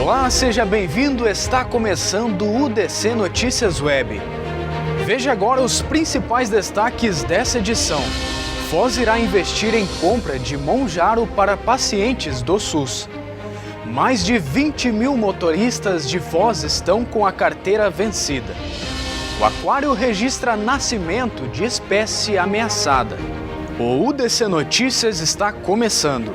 Olá, seja bem-vindo. Está começando o UDC Notícias Web. Veja agora os principais destaques dessa edição. Foz irá investir em compra de Monjaro para pacientes do SUS. Mais de 20 mil motoristas de Foz estão com a carteira vencida. O aquário registra nascimento de espécie ameaçada. O UDC Notícias está começando.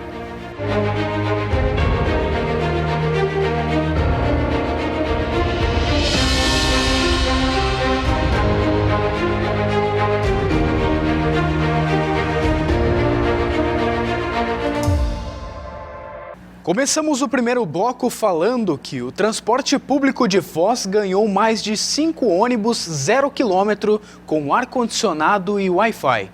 Começamos o primeiro bloco falando que o transporte público de Foz ganhou mais de 5 ônibus 0 km com ar-condicionado e Wi-Fi.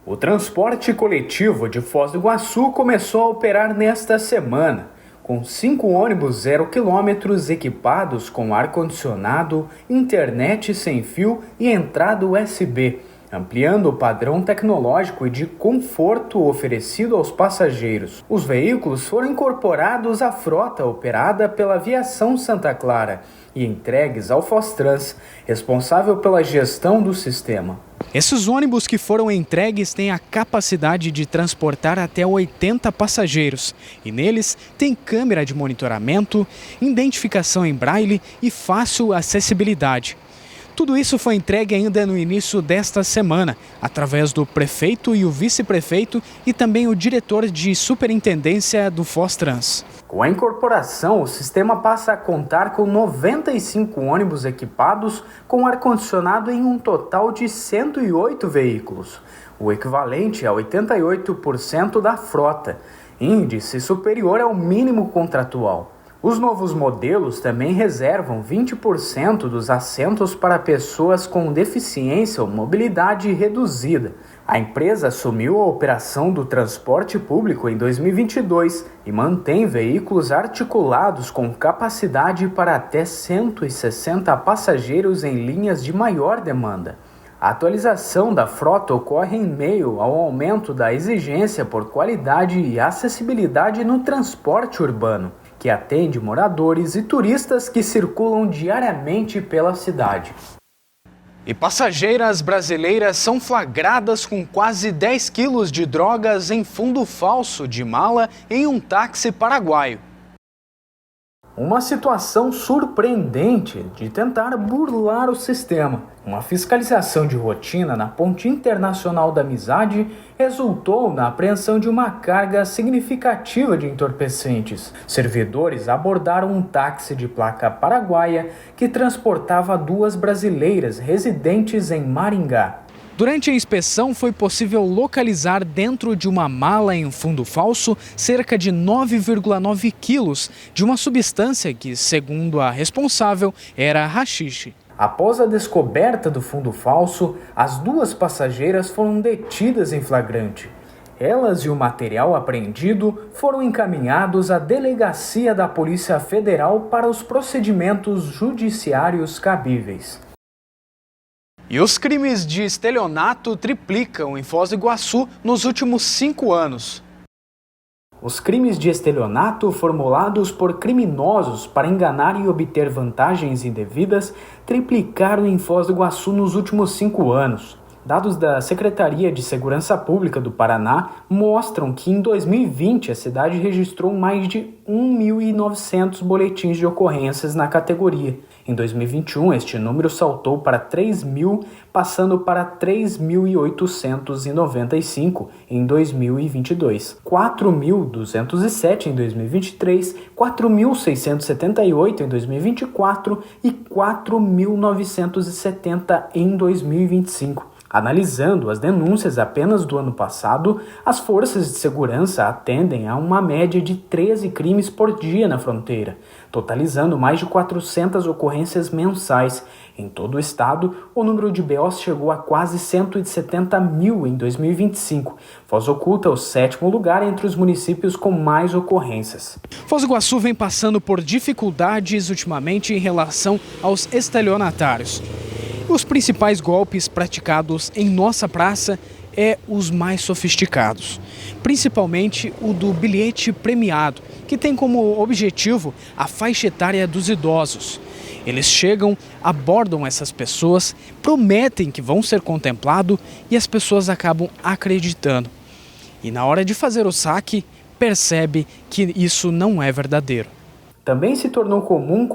O transporte coletivo de Foz do Iguaçu começou a operar nesta semana, com 5 ônibus 0 km equipados com ar-condicionado, internet sem fio e entrada USB, ampliando o padrão tecnológico e de conforto oferecido aos passageiros. Os veículos foram incorporados à frota operada pela Aviação Santa Clara e entregues ao Foztrans, responsável pela gestão do sistema. Esses ônibus que foram entregues têm a capacidade de transportar até 80 passageiros e neles tem câmera de monitoramento, identificação em braille e fácil acessibilidade. Tudo isso foi entregue ainda no início desta semana, através do prefeito e o vice-prefeito e também o diretor de superintendência do Foztrans. Com a incorporação, o sistema passa a contar com 95 ônibus equipados com ar-condicionado em um total de 108 veículos, o equivalente a 88% da frota, índice superior ao mínimo contratual. Os novos modelos também reservam 20% dos assentos para pessoas com deficiência ou mobilidade reduzida. A empresa assumiu a operação do transporte público em 2022 e mantém veículos articulados com capacidade para até 160 passageiros em linhas de maior demanda. A atualização da frota ocorre em meio ao aumento da exigência por qualidade e acessibilidade no transporte urbano, que atende moradores e turistas que circulam diariamente pela cidade. E passageiras brasileiras são flagradas com quase 10 quilos de drogas em fundo falso de mala em um táxi paraguaio. Uma situação surpreendente de tentar burlar o sistema. Uma fiscalização de rotina na Ponte Internacional da Amizade resultou na apreensão de uma carga significativa de entorpecentes. Servidores abordaram um táxi de placa paraguaia que transportava 2 brasileiras residentes em Maringá. Durante a inspeção, foi possível localizar dentro de uma mala em fundo falso cerca de 9,9 quilos de uma substância que, segundo a responsável, era haxixe. Após a descoberta do fundo falso, as 2 passageiras foram detidas em flagrante. Elas e o material apreendido foram encaminhados à delegacia da Polícia Federal para os procedimentos judiciários cabíveis. E os crimes de estelionato triplicam em Foz do Iguaçu nos últimos 5 anos. Os crimes de estelionato formulados por criminosos para enganar e obter vantagens indevidas triplicaram em Foz do Iguaçu nos últimos 5 anos. Dados da Secretaria de Segurança Pública do Paraná mostram que em 2020 a cidade registrou mais de 1.900 boletins de ocorrências na categoria. Em 2021, este número saltou para 3.000, passando para 3.895 em 2022, 4.207 em 2023, 4.678 em 2024 e 4.970 em 2025. Analisando as denúncias apenas do ano passado, as forças de segurança atendem a uma média de 13 crimes por dia na fronteira, totalizando mais de 400 ocorrências mensais. Em todo o estado, o número de BOs chegou a quase 170 mil em 2025. Foz oculta o 7º lugar entre os municípios com mais ocorrências. Foz do Iguaçu vem passando por dificuldades ultimamente em relação aos estelionatários. Os principais golpes praticados em nossa praça é os mais sofisticados, principalmente o do bilhete premiado, que tem como objetivo a faixa etária dos idosos. Eles chegam, abordam essas pessoas, prometem que vão ser contemplados e as pessoas acabam acreditando. E na hora de fazer o saque, percebe que isso não é verdadeiro. Também se tornou comum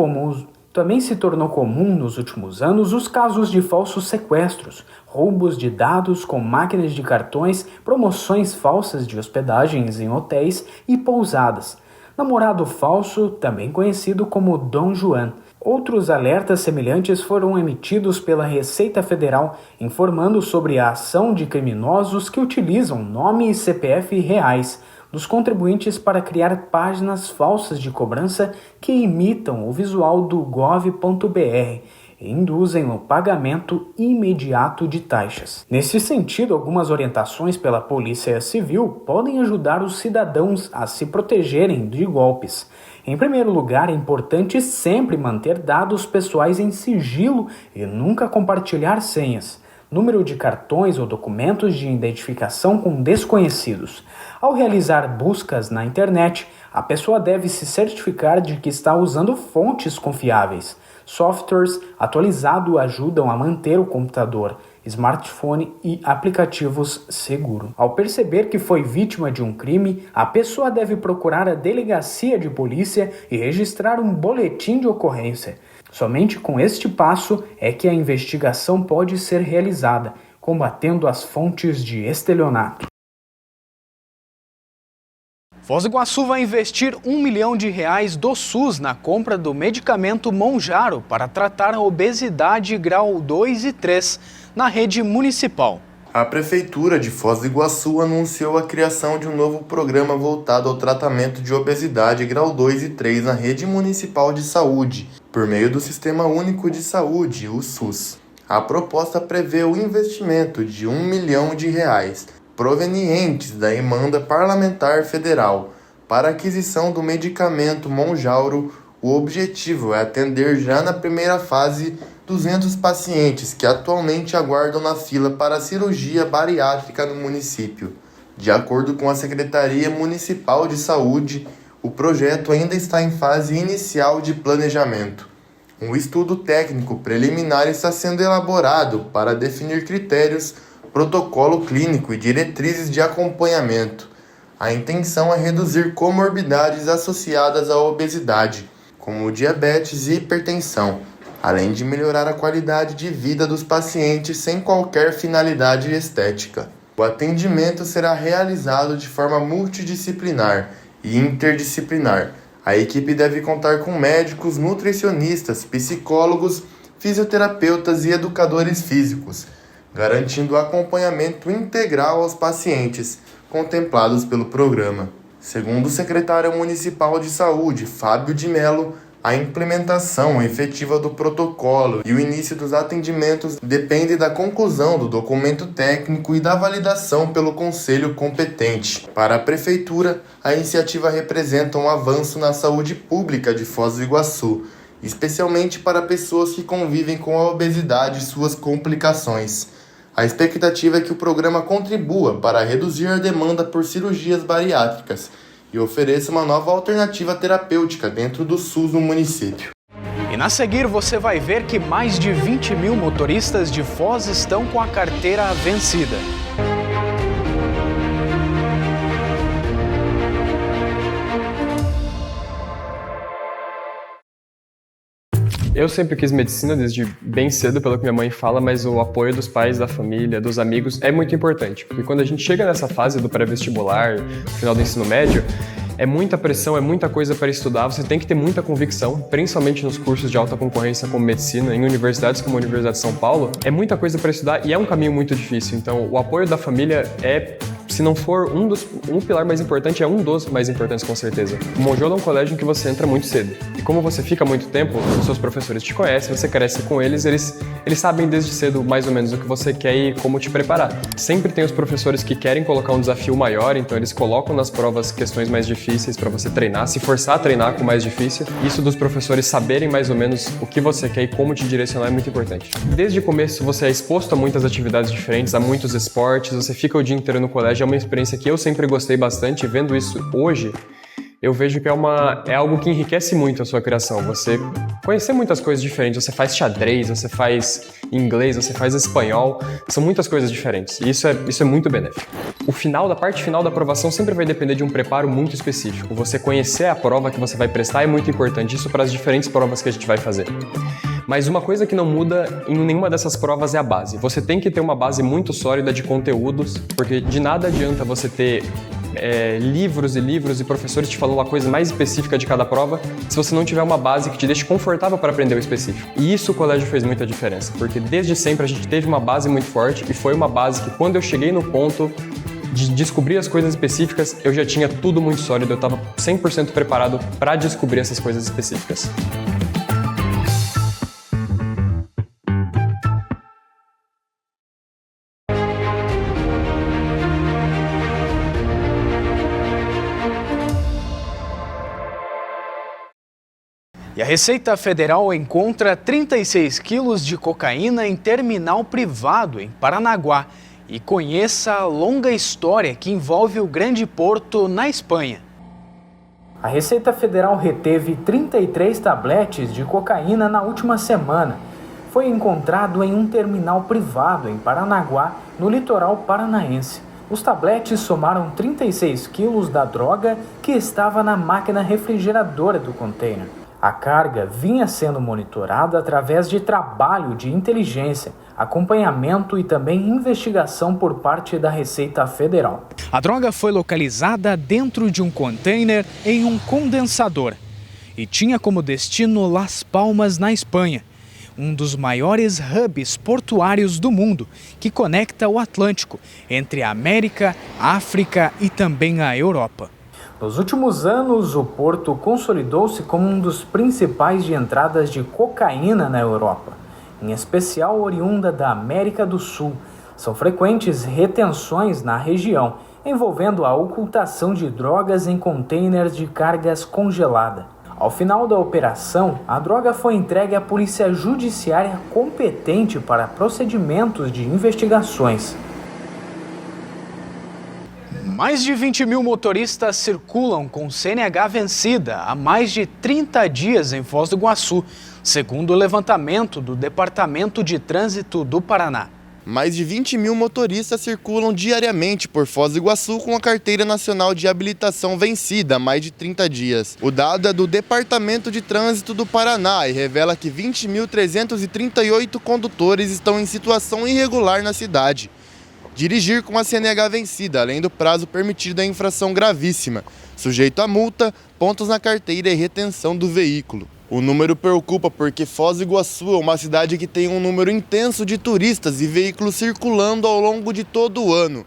nos últimos anos os casos de falsos sequestros, roubos de dados com máquinas de cartões, promoções falsas de hospedagens em hotéis e pousadas. Namorado falso, também conhecido como Dom Juan. Outros alertas semelhantes foram emitidos pela Receita Federal, informando sobre a ação de criminosos que utilizam nome e CPF reais dos contribuintes para criar páginas falsas de cobrança que imitam o visual do gov.br e induzem o pagamento imediato de taxas. Nesse sentido, algumas orientações pela Polícia Civil podem ajudar os cidadãos a se protegerem de golpes. Em primeiro lugar, é importante sempre manter dados pessoais em sigilo e nunca compartilhar senhas, número de cartões ou documentos de identificação com desconhecidos. Ao realizar buscas na internet, a pessoa deve se certificar de que está usando fontes confiáveis. Softwares atualizados ajudam a manter o computador, smartphone e aplicativos seguros. Ao perceber que foi vítima de um crime, a pessoa deve procurar a delegacia de polícia e registrar um boletim de ocorrência. Somente com este passo é que a investigação pode ser realizada, combatendo as fontes de estelionato. Foz do Iguaçu vai investir R$1 milhão do SUS na compra do medicamento Mounjaro para tratar a obesidade grau 2 e 3 na rede municipal. A Prefeitura de Foz do Iguaçu anunciou a criação de um novo programa voltado ao tratamento de obesidade grau 2 e 3 na rede municipal de saúde, por meio do Sistema Único de Saúde, o SUS. A proposta prevê o investimento de R$1 milhão provenientes da emenda parlamentar federal para a aquisição do medicamento Mounjaro. O objetivo é atender já na primeira fase 200 pacientes que atualmente aguardam na fila para cirurgia bariátrica no município. De acordo com a Secretaria Municipal de Saúde, o projeto ainda está em fase inicial de planejamento. Um estudo técnico preliminar está sendo elaborado para definir critérios, protocolo clínico e diretrizes de acompanhamento. A intenção é reduzir comorbidades associadas à obesidade, como diabetes e hipertensão, além de melhorar a qualidade de vida dos pacientes sem qualquer finalidade estética. O atendimento será realizado de forma multidisciplinar e interdisciplinar. A equipe deve contar com médicos, nutricionistas, psicólogos, fisioterapeutas e educadores físicos, garantindo acompanhamento integral aos pacientes contemplados pelo programa. Segundo o secretário municipal de saúde, Fábio de Mello, a implementação efetiva do protocolo e o início dos atendimentos depende da conclusão do documento técnico e da validação pelo conselho competente. Para a Prefeitura, a iniciativa representa um avanço na saúde pública de Foz do Iguaçu, especialmente para pessoas que convivem com a obesidade e suas complicações. A expectativa é que o programa contribua para reduzir a demanda por cirurgias bariátricas e ofereça uma nova alternativa terapêutica dentro do SUS no município. E na seguir você vai ver que mais de 20 mil motoristas de Foz estão com a carteira vencida. Eu sempre quis medicina desde bem cedo, pelo que minha mãe fala, mas o apoio dos pais, da família, dos amigos é muito importante. Porque quando a gente chega nessa fase do pré-vestibular, no final do ensino médio, é muita pressão, é muita coisa para estudar, você tem que ter muita convicção, principalmente nos cursos de alta concorrência como medicina, em universidades como a Universidade de São Paulo, é muita coisa para estudar e é um caminho muito difícil. Então, o apoio da família é, se não for um pilar mais importante, é um dos mais importantes com certeza. O Mounjaro é um colégio em que você entra muito cedo. E como você fica muito tempo, os seus professores te conhecem, você cresce com eles, eles sabem desde cedo mais ou menos o que você quer e como te preparar. Sempre tem os professores que querem colocar um desafio maior, então eles colocam nas provas questões mais difíceis difíceis para você treinar, se forçar a treinar com o mais difícil. Isso dos professores saberem mais ou menos o que você quer e como te direcionar é muito importante. Desde o começo você é exposto a muitas atividades diferentes, a muitos esportes, você fica o dia inteiro no colégio, é uma experiência que eu sempre gostei bastante, e vendo isso hoje, eu vejo que é algo que enriquece muito a sua criação. Você conhecer muitas coisas diferentes, você faz xadrez, você faz inglês, você faz espanhol, são muitas coisas diferentes. E isso é muito benéfico. A parte final da aprovação sempre vai depender de um preparo muito específico. Você conhecer a prova que você vai prestar é muito importante, isso para as diferentes provas que a gente vai fazer. Mas uma coisa que não muda em nenhuma dessas provas é a base. Você tem que ter uma base muito sólida de conteúdos, porque de nada adianta você ter livros e livros e professores te falando uma coisa mais específica de cada prova se você não tiver uma base que te deixe confortável para aprender o específico. E isso o colégio fez muita diferença, porque desde sempre a gente teve uma base muito forte e foi uma base que quando eu cheguei no ponto de descobrir as coisas específicas, eu já tinha tudo muito sólido, eu estava 100% preparado para descobrir essas coisas específicas. E a Receita Federal encontra 36 quilos de cocaína em terminal privado em Paranaguá. E conheça a longa história que envolve o Grande Porto na Espanha. A Receita Federal reteve 33 tabletes de cocaína na última semana. Foi encontrado em um terminal privado em Paranaguá, no litoral paranaense. Os tabletes somaram 36 quilos da droga que estava na máquina refrigeradora do container. A carga vinha sendo monitorada através de trabalho de inteligência, acompanhamento e também investigação por parte da Receita Federal. A droga foi localizada dentro de um container em um condensador e tinha como destino Las Palmas, na Espanha, um dos maiores hubs portuários do mundo, que conecta o Atlântico entre a América, a África e também a Europa. Nos últimos anos, o porto consolidou-se como um dos principais de entradas de cocaína na Europa, em especial oriunda da América do Sul. São frequentes retenções na região, envolvendo a ocultação de drogas em containers de cargas congelada. Ao final da operação, a droga foi entregue à polícia judiciária competente para procedimentos de investigações. Mais de 20 mil motoristas circulam com CNH vencida há mais de 30 dias em Foz do Iguaçu, segundo o levantamento do Departamento de Trânsito do Paraná. Mais de 20 mil motoristas circulam diariamente por Foz do Iguaçu com a Carteira Nacional de Habilitação vencida há mais de 30 dias. O dado é do Departamento de Trânsito do Paraná e revela que 20.338 condutores estão em situação irregular na cidade. Dirigir com a CNH vencida, além do prazo permitido, é infração gravíssima, sujeito a multa, pontos na carteira e retenção do veículo. O número preocupa porque Foz do Iguaçu é uma cidade que tem um número intenso de turistas e veículos circulando ao longo de todo o ano.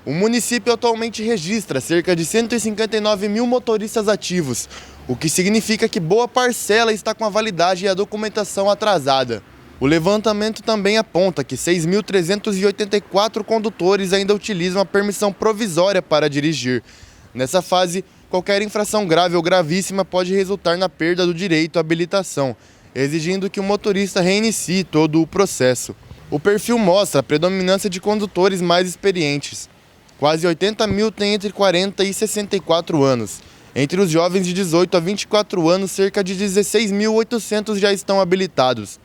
O município atualmente registra cerca de 159 mil motoristas ativos, o que significa que boa parcela está com a validade e a documentação atrasada. O levantamento também aponta que 6.384 condutores ainda utilizam a permissão provisória para dirigir. Nessa fase, qualquer infração grave ou gravíssima pode resultar na perda do direito à habilitação, exigindo que o motorista reinicie todo o processo. O perfil mostra a predominância de condutores mais experientes. Quase 80 mil têm entre 40 e 64 anos. Entre os jovens de 18 a 24 anos, cerca de 16.800 já estão habilitados.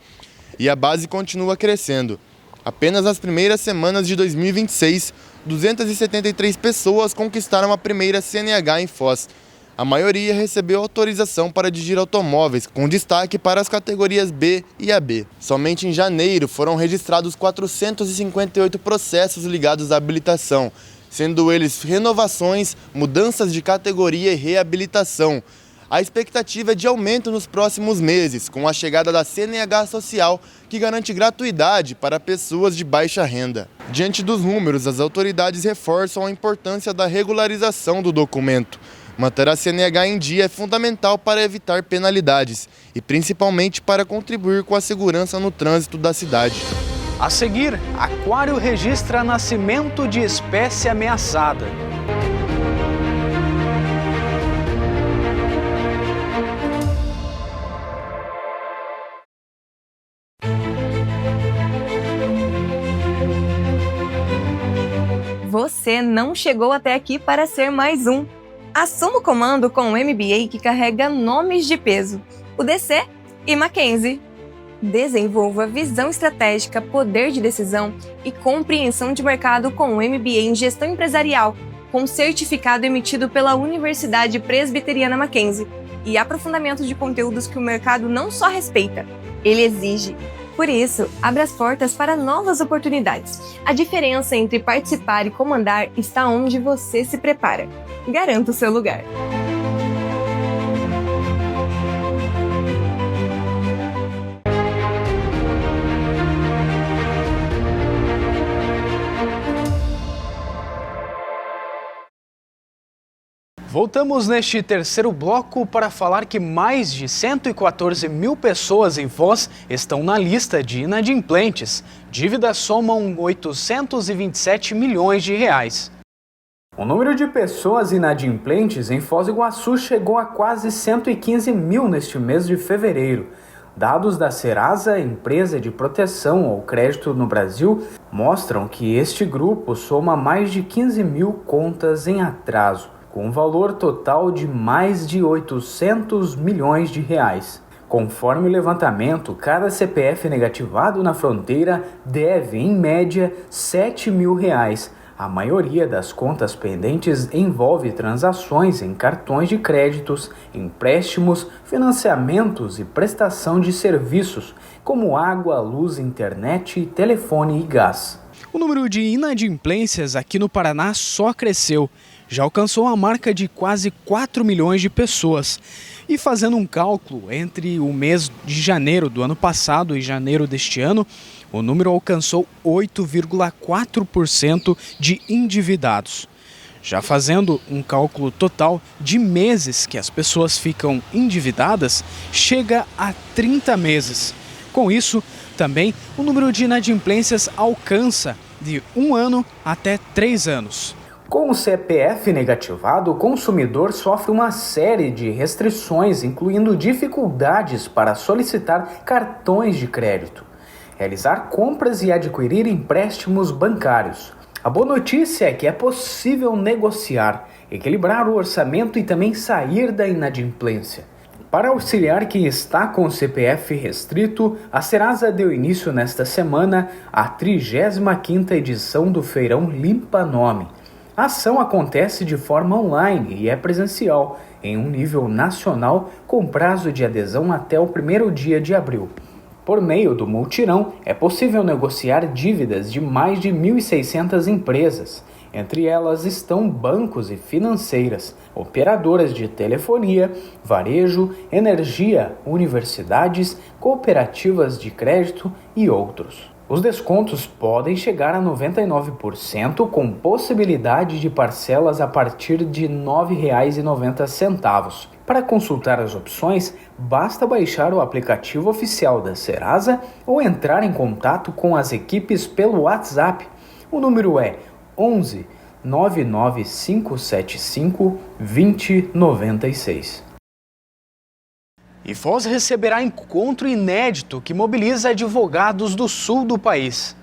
E a base continua crescendo. Apenas nas primeiras semanas de 2026, 273 pessoas conquistaram a primeira CNH em Foz. A maioria recebeu autorização para dirigir automóveis, com destaque para as categorias B e AB. Somente em janeiro foram registrados 458 processos ligados à habilitação, sendo eles renovações, mudanças de categoria e reabilitação. A expectativa é de aumento nos próximos meses, com a chegada da CNH Social, que garante gratuidade para pessoas de baixa renda. Diante dos números, as autoridades reforçam a importância da regularização do documento. Manter a CNH em dia é fundamental para evitar penalidades e principalmente para contribuir com a segurança no trânsito da cidade. A seguir, Aquário registra nascimento de espécie ameaçada. você não chegou até aqui para ser mais um. Assuma o comando com o MBA que carrega nomes de peso, o DC e Mackenzie. Desenvolva visão estratégica, poder de decisão e compreensão de mercado com o MBA em Gestão Empresarial, com certificado emitido pela Universidade Presbiteriana Mackenzie e aprofundamento de conteúdos que o mercado não só respeita, ele exige. Por isso, abra as portas para novas oportunidades. A diferença entre participar e comandar está onde você se prepara. Garanta o seu lugar. Voltamos neste terceiro bloco para falar que mais de 114 mil pessoas em Foz estão na lista de inadimplentes. Dívidas somam 827 milhões de reais. O número de pessoas inadimplentes em Foz do Iguaçu chegou a quase 115 mil neste mês de fevereiro. Dados da Serasa, empresa de proteção ao crédito no Brasil, mostram que este grupo soma mais de 15 mil contas em atraso, com um valor total de mais de 800 milhões de reais. Conforme o levantamento, cada CPF negativado na fronteira deve, em média, 7 mil reais. A maioria das contas pendentes envolve transações em cartões de créditos, empréstimos, financiamentos e prestação de serviços, como água, luz, internet, telefone e gás. O número de inadimplências aqui no Paraná só cresceu. Já alcançou a marca de quase 4 milhões de pessoas. E fazendo um cálculo entre o mês de janeiro do ano passado e janeiro deste ano, o número alcançou 8,4% de endividados. Já fazendo um cálculo total de meses que as pessoas ficam endividadas, chega a 30 meses. Com isso, também o número de inadimplências alcança de 1 ano até 3 anos. Com o CPF negativado, o consumidor sofre uma série de restrições, incluindo dificuldades para solicitar cartões de crédito, realizar compras e adquirir empréstimos bancários. A boa notícia é que é possível negociar, equilibrar o orçamento e também sair da inadimplência. Para auxiliar quem está com o CPF restrito, a Serasa deu início nesta semana à 35ª edição do Feirão Limpa Nome. A ação acontece de forma online e é presencial, em um nível nacional, com prazo de adesão até o 1º dia de abril. Por meio do multirão, é possível negociar dívidas de mais de 1.600 empresas. Entre elas estão bancos e financeiras, operadoras de telefonia, varejo, energia, universidades, cooperativas de crédito e outros. Os descontos podem chegar a 99%, com possibilidade de parcelas a partir de R$ 9,90. Para consultar as opções, basta baixar o aplicativo oficial da Serasa ou entrar em contato com as equipes pelo WhatsApp. O número é 11 99575 2096. E Foz receberá encontro inédito que mobiliza advogados do sul do país.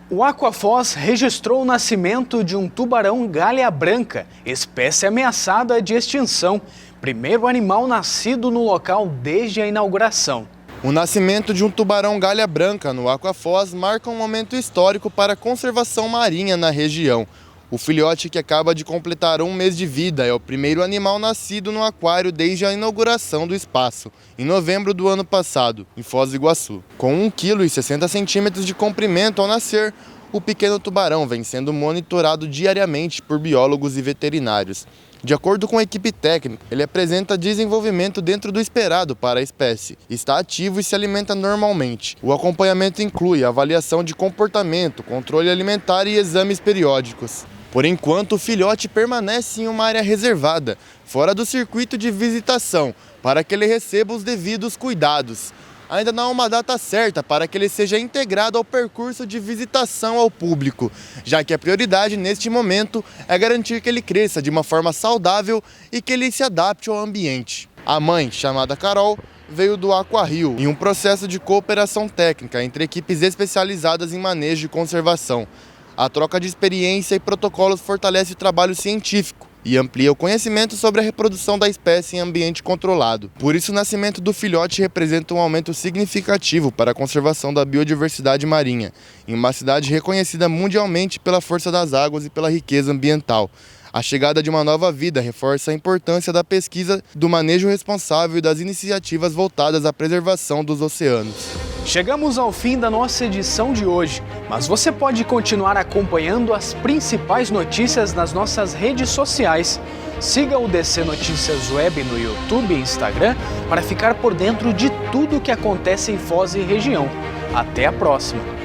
O Aquafoz registrou o nascimento de um tubarão galha branca, espécie ameaçada de extinção, primeiro animal nascido no local desde a inauguração. O nascimento de um tubarão galha branca no Aquafoz marca um momento histórico para a conservação marinha na região. O filhote, que acaba de completar 1 mês de vida, é o primeiro animal nascido no aquário desde a inauguração do espaço, em novembro do ano passado, em Foz do Iguaçu. Com 1,60 kg de comprimento ao nascer, o pequeno tubarão vem sendo monitorado diariamente por biólogos e veterinários. De acordo com a equipe técnica, ele apresenta desenvolvimento dentro do esperado para a espécie. Está ativo e se alimenta normalmente. O acompanhamento inclui avaliação de comportamento, controle alimentar e exames periódicos. Por enquanto, o filhote permanece em uma área reservada, fora do circuito de visitação, para que ele receba os devidos cuidados. Ainda não há uma data certa para que ele seja integrado ao percurso de visitação ao público, já que a prioridade neste momento é garantir que ele cresça de uma forma saudável e que ele se adapte ao ambiente. A mãe, chamada Carol, veio do Aquario em um processo de cooperação técnica entre equipes especializadas em manejo e conservação. A troca de experiência e protocolos fortalece o trabalho científico e amplia o conhecimento sobre a reprodução da espécie em ambiente controlado. Por isso, o nascimento do filhote representa um aumento significativo para a conservação da biodiversidade marinha, em uma cidade reconhecida mundialmente pela força das águas e pela riqueza ambiental. A chegada de uma nova vida reforça a importância da pesquisa, do manejo responsável e das iniciativas voltadas à preservação dos oceanos. Chegamos ao fim da nossa edição de hoje, mas você pode continuar acompanhando as principais notícias nas nossas redes sociais. Siga o DC Notícias Web no YouTube e Instagram para ficar por dentro de tudo o que acontece em Foz e região. Até a próxima!